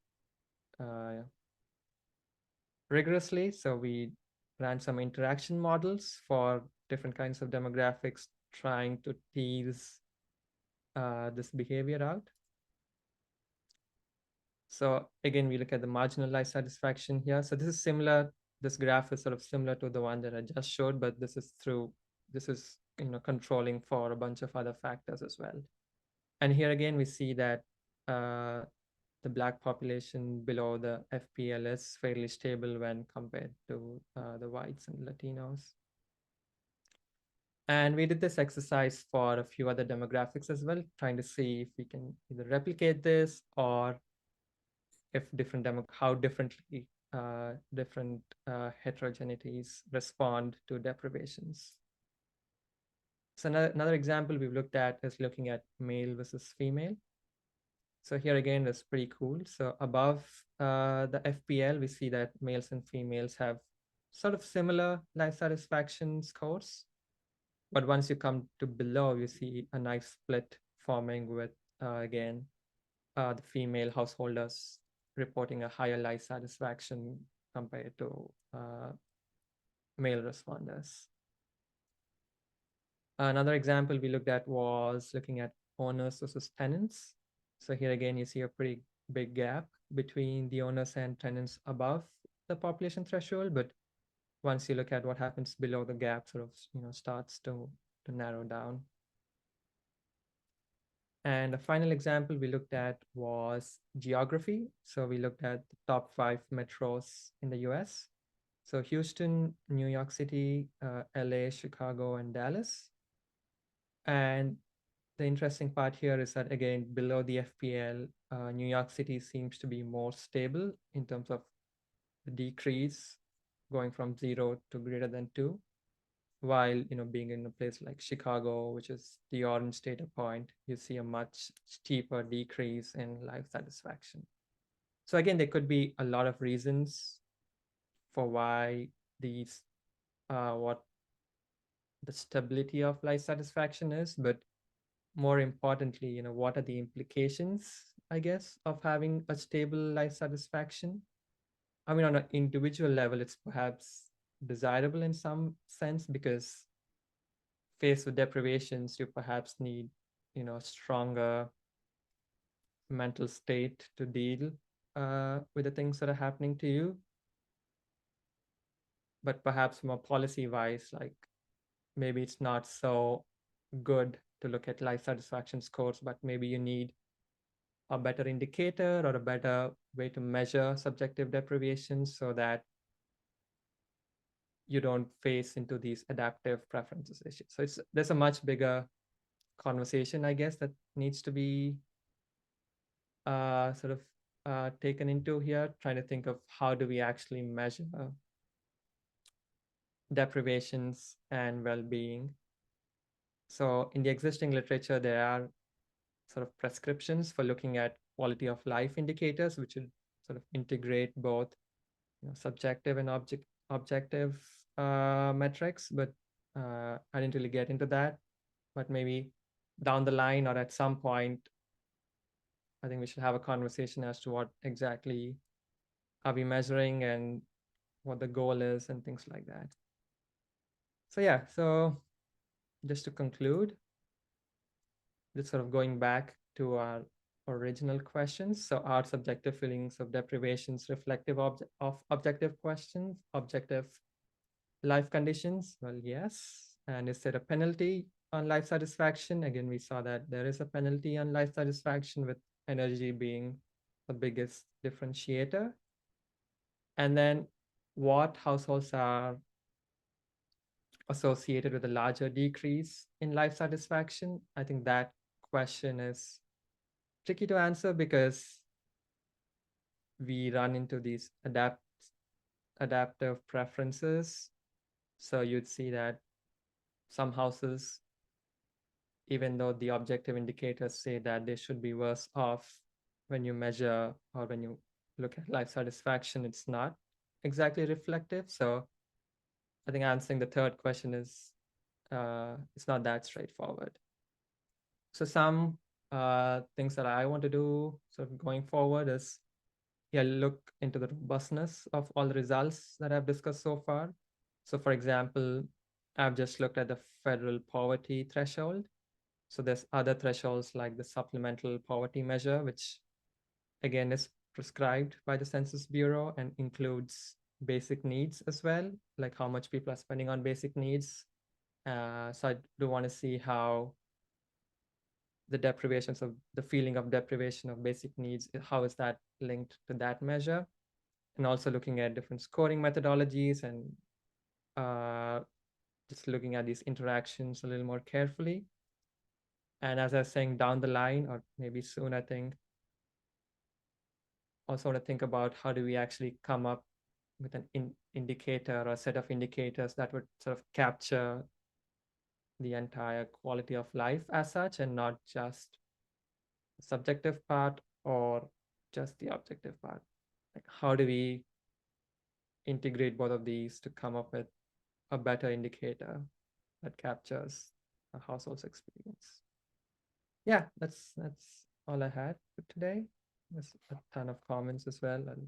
rigorously. So we ran some interaction models for different kinds of demographics, trying to tease this behavior out. So again, we look at the marginal life satisfaction here. So this is similar. This graph is sort of similar to the one that I just showed, but this is controlling for a bunch of other factors as well. And here again, we see that the Black population below the FPL is fairly stable when compared to the whites and Latinos. And we did this exercise for a few other demographics as well, trying to see if we can either replicate this or if how differently different heterogeneities respond to deprivations. So another example we've looked at is looking at male versus female. So here again, that's pretty cool. So above the FPL, we see that males and females have sort of similar life satisfaction scores. But once you come to below, you see a nice split forming with, again, the female householders reporting a higher life satisfaction compared to male responders. Another example we looked at was looking at owners versus tenants. So here again, you see a pretty big gap between the owners and tenants above the population threshold. But once you look at what happens below, the gap sort of starts to narrow down. And the final example we looked at was geography. So we looked at the top 5 metros in the US. So Houston, New York City, LA, Chicago, and Dallas. And the interesting part here is that, again, below the FPL, New York City seems to be more stable in terms of the decrease going from 0 to greater than 2. While, being in a place like Chicago, which is the orange data point, you see a much steeper decrease in life satisfaction. So again, there could be a lot of reasons for why these, what the stability of life satisfaction is, but more importantly, what are the implications, I guess, of having a stable life satisfaction? I mean, on an individual level, it's perhaps desirable in some sense, because faced with deprivations, you perhaps need, stronger mental state to deal with the things that are happening to you. But perhaps from a policy wise, like maybe it's not so good to look at life satisfaction scores, but maybe you need a better indicator or a better way to measure subjective deprivations so that you don't face into these adaptive preferences issues. So there's a much bigger conversation, I guess, that needs to be sort of taken into here, trying to think of how do we actually measure deprivations and well-being. So in the existing literature, there are sort of prescriptions for looking at quality of life indicators, which would sort of integrate both subjective and objective metrics, but I didn't really get into that. But maybe down the line or at some point, I think we should have a conversation as to what exactly are we measuring and what the goal is and things like that. So yeah, so just to conclude, just sort of going back to our original questions. So are subjective feelings of deprivations reflective of objective questions, objective life conditions? Well, yes. And is there a penalty on life satisfaction? Again, we saw that there is a penalty on life satisfaction, with energy being the biggest differentiator. And then what households are associated with a larger decrease in life satisfaction? I think that question is tricky to answer, because we run into these adaptive preferences. So you'd see that some houses, even though the objective indicators say that they should be worse off, when you measure or when you look at life satisfaction, it's not exactly reflective. So I think answering the third question is it's not that straightforward. So some things that I want to do sort of going forward is, look into the robustness of all the results that I've discussed so far. So for example, I've just looked at the federal poverty threshold. So there's other thresholds like the supplemental poverty measure, which again is prescribed by the Census Bureau and includes basic needs as well, like how much people are spending on basic needs. So I do want to see how the deprivations of the feeling of deprivation of basic needs, how is that linked to that measure? And also looking at different scoring methodologies and just looking at these interactions a little more carefully. And as I was saying, down the line, or maybe soon, I think, also want to think about how do we actually come up with an indicator or a set of indicators that would sort of capture the entire quality of life as such, and not just the subjective part or just the objective part. Like, how do we integrate both of these to come up with a better indicator that captures a household's experience? Yeah, that's all I had for today. There's a ton of comments as well. And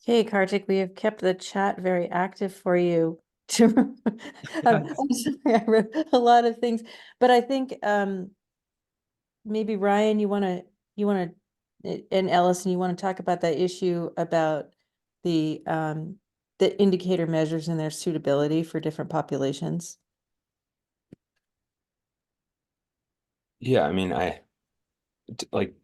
Okay, Karthik, we have kept the chat very active for you. I'm sorry, I wrote a lot of things, but I think maybe Ryan, you want to, and Ellison, you want to talk about that issue about the the indicator measures and their suitability for different populations? Yeah, I mean, like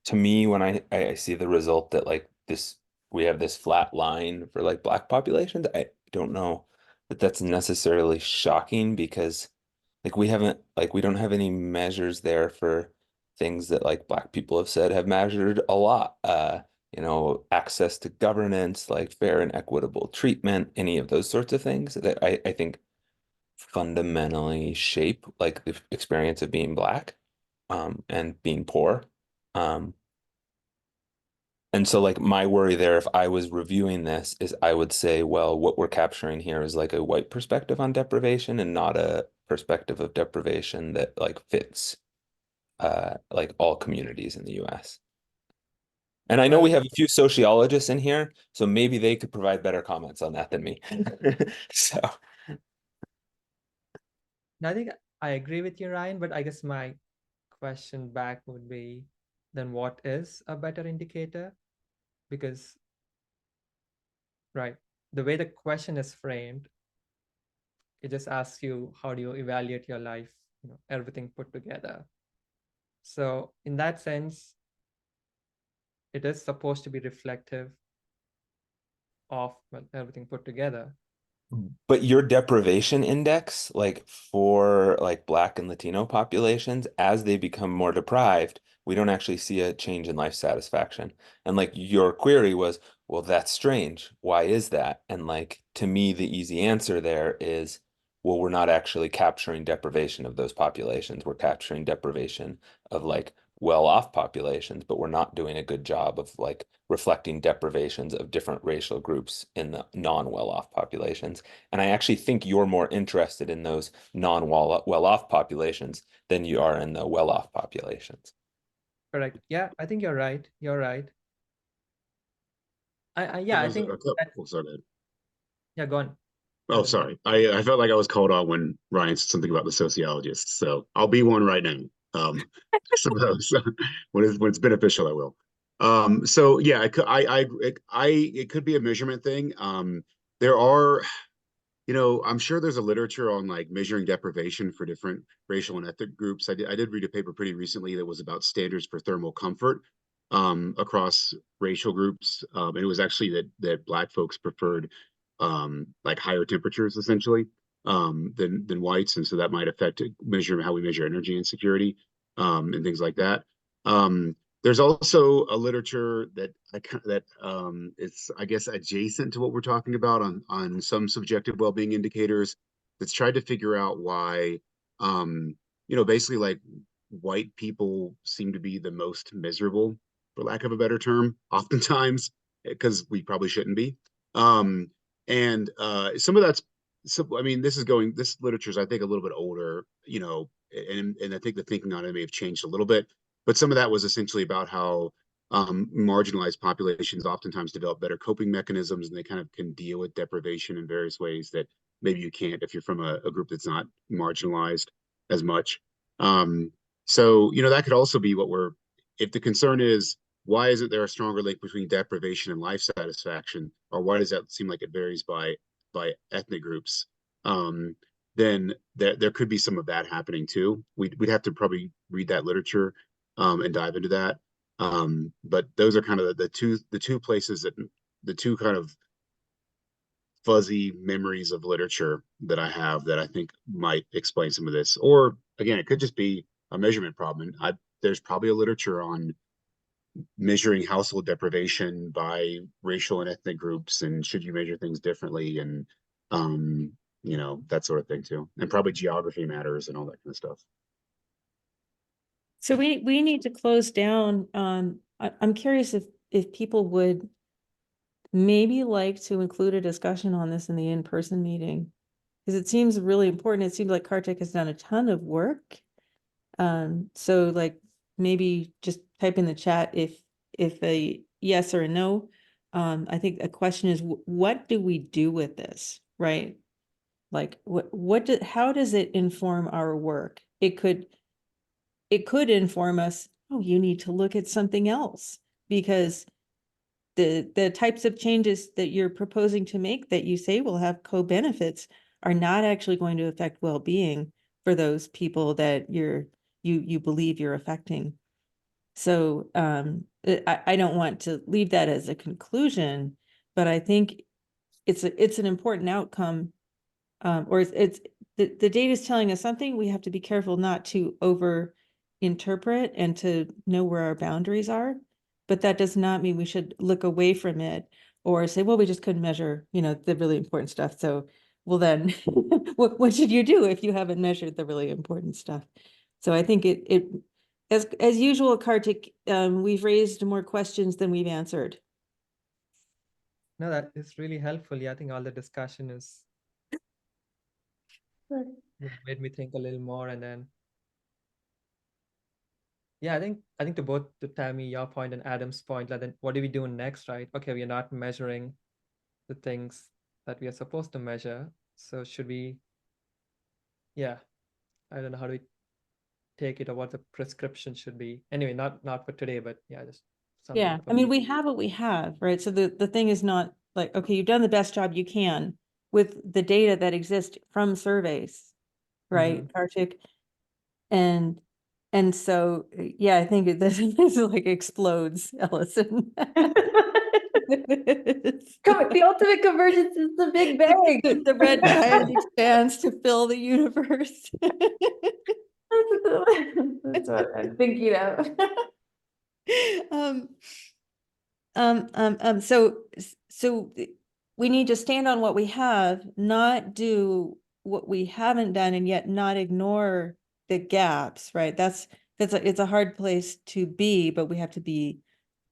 to me when I see the result that like this we have this flat line for like black populations, I don't know that that's necessarily shocking because like we don't have any measures there for things that like black people have said have measured a lot. Access to governance, like fair and equitable treatment, any of those sorts of things that I think fundamentally shape like the experience of being black and being poor. Um, and so like my worry there, if I was reviewing this, is I would say, well, what we're capturing here is like a white perspective on deprivation and not a perspective of deprivation that like fits like all communities in the US. And I know we Well, have a few sociologists in here, so maybe they could provide better comments on that than me. So I think I agree with you, Ryan, but I guess my question back would be, then what is a better indicator? Because, right, the way the question is framed, it just asks you, how do you evaluate your life, everything put together. So in that sense, it is supposed to be reflective of, well, everything put together. but your deprivation index, like for like Black and Latino populations, as they become more deprived, we don't actually see a change in life satisfaction. And like your query was, well, that's strange. Why is that? And like to me, the easy answer there is, well, we're not actually capturing deprivation of those populations. We're capturing deprivation of like well-off populations, but we're not doing a good job of like reflecting deprivations of different racial groups in the non-well-off populations. And I actually think you're more interested in those non-well-off populations than you are in the well-off populations. Correct. Yeah, I think you're right. You're right. There Yeah, I was a think couple. that, Oh, sorry. Go ahead. yeah, go on. Oh, sorry. I felt like I was called on when Ryan said something about the sociologists. So I'll be one right now. I suppose when it's beneficial, I will. So yeah, it could be a measurement thing. There are, I'm sure there's a literature on like measuring deprivation for different racial and ethnic groups. I did read a paper pretty recently that was about standards for thermal comfort across racial groups. And it was actually that Black folks preferred like higher temperatures essentially than whites, and so that might affect how we measure energy insecurity and things like that. There's also a literature that it's I guess adjacent to what we're talking about on some subjective well-being indicators that's tried to figure out why basically like white people seem to be the most miserable, for lack of a better term, oftentimes, because we probably shouldn't be. And some of that's I mean, this literature is, I think, a little bit older, and I think the thinking on it may have changed a little bit. But some of that was essentially about how marginalized populations oftentimes develop better coping mechanisms, and they kind of can deal with deprivation in various ways that maybe you can't if you're from a group that's not marginalized as much. So, that could also be if the concern is, why isn't there a stronger link between deprivation and life satisfaction, or why does that seem like it varies by ethnic groups? Then there could be some of that happening too. We'd have to probably read that literature and dive into that. But those are kind of the two places the two kind of fuzzy memories of literature that I have that I think might explain some of this. Or again, it could just be a measurement problem. There's probably a literature on measuring household deprivation by racial and ethnic groups, and should you measure things differently, and that sort of thing too. And probably geography matters and all that kind of stuff. So we need to close down. I'm curious if people would maybe like to include a discussion on this in the in-person meeting, because it seems really important. It seems like Karthik has done a ton of work. So like maybe just type in the chat if a yes or a no. I think a question is, what do we do with this, right? Like how does it inform our work? It could inform us, oh, you need to look at something else, because the types of changes that you're proposing to make that you say will have co-benefits are not actually going to affect well-being for those people that you believe you're affecting. So I don't want to leave that as a conclusion, but I think it's an important outcome. Or it's the data is telling us something. We have to be careful not to over interpret and to know where our boundaries are. But that does not mean we should look away from it or say, well, we just couldn't measure, the really important stuff. So, well, then what should you do if you haven't measured the really important stuff? So I think it as usual, Karthik, we've raised more questions than we've answered. No, that is really helpful. Yeah, I think all the discussion is made me think a little more, and then yeah, I think to Tammy, your point and Adam's point, like then what do we do next, right? Okay, we are not measuring the things that we are supposed to measure. So should we, yeah, I don't know how do we take it or what the prescription should be. Anyway, not for today, but yeah, just something Yeah, for I mean, me. we have what we have, right? So the thing is not like, okay, you've done the best job you can with the data that exists from surveys, right, Karthik? And so, yeah, I think this like explodes, Ellison. The ultimate convergence is the Big Bang. The red giant expands to fill the universe. That's what I'm thinking of. So we need to stand on what we have, not do what we haven't done, and yet not ignore the gaps, right? It's a hard place to be, but we have to be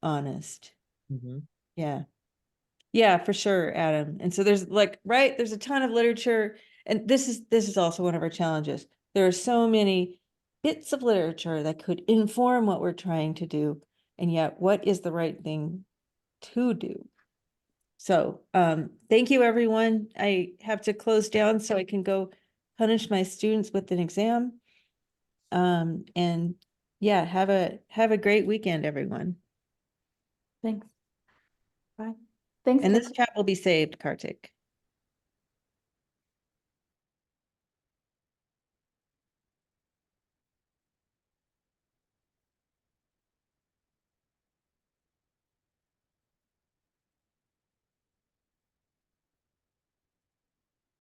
honest. Yeah. Yeah, for sure, Adam. And so there's there's a ton of literature, and this is also one of our challenges. There are so many bits of literature that could inform what we're trying to do, and yet what is the right thing to do? So, thank you, everyone. I have to close down so I can go punish my students with an exam. And yeah, have a great weekend, everyone. Thanks. Bye. Thanks. And this Karthik. chat will be saved, Karthik.